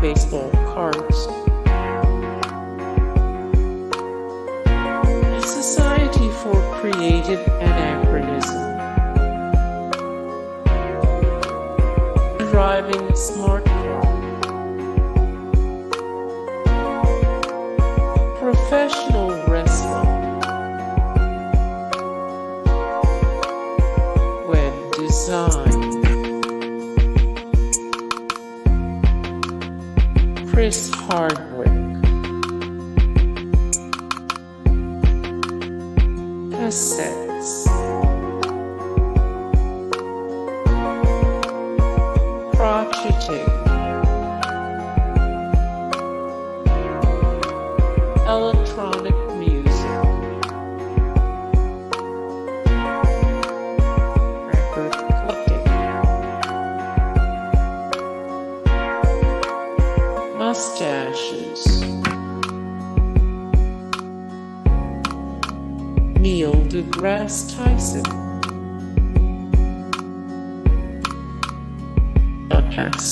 baseball cards. A Society for Creative Anachronism. Driving a smart car. Professional wrestling. Web design. Chris Hardwick. Cassettes. Crocheting. Electronic music. Record collecting. Mustaches. deGrasse Tyson. Jocks.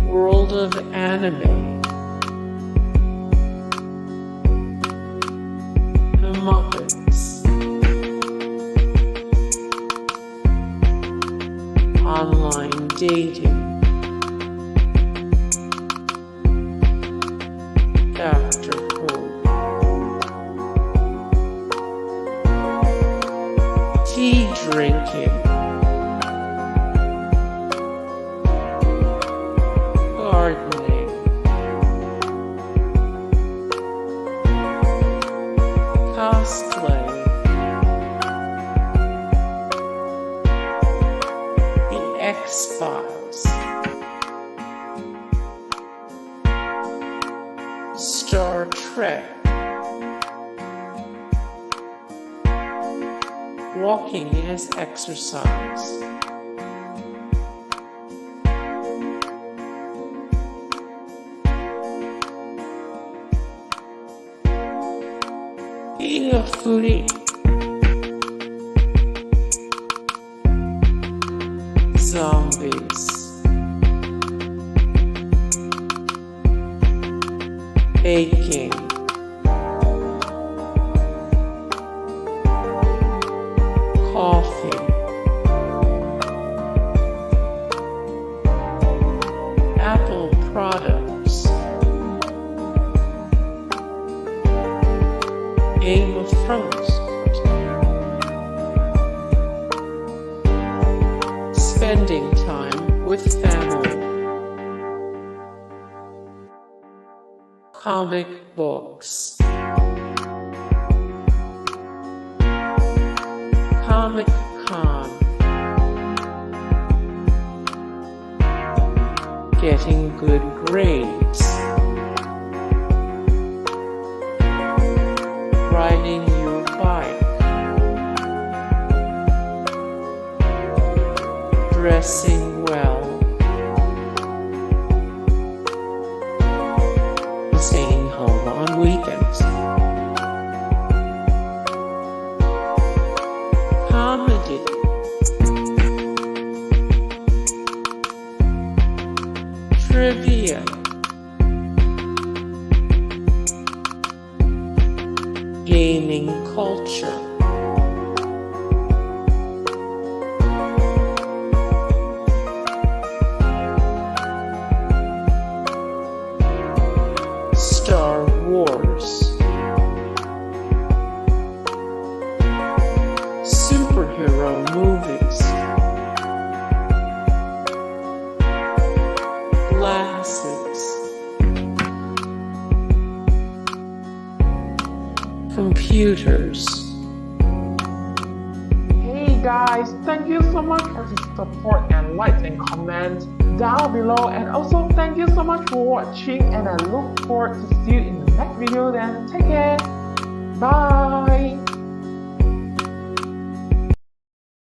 World of Anime. The Muppets. Online dating. Dr. Who. Tea drinking. Gardening. Cosplay. The X-Files. Star Trek. Walking as exercise. Being a foodie. Zombies. Baking. Coffee. Apple products. Game of Thrones. Spending time with family. Comic books. Comic Con. Getting good grades. Riding your bike. Dressing well. Staying home on weekends. Comedy. Trivia. Gaming culture. Star Wars. Superhero movies. Glasses. Computers. Hey guys, thank you so much for the support and likes and comments down below, and also thank you so much for watching, and I look forward to see you in the next video. Then take care, bye.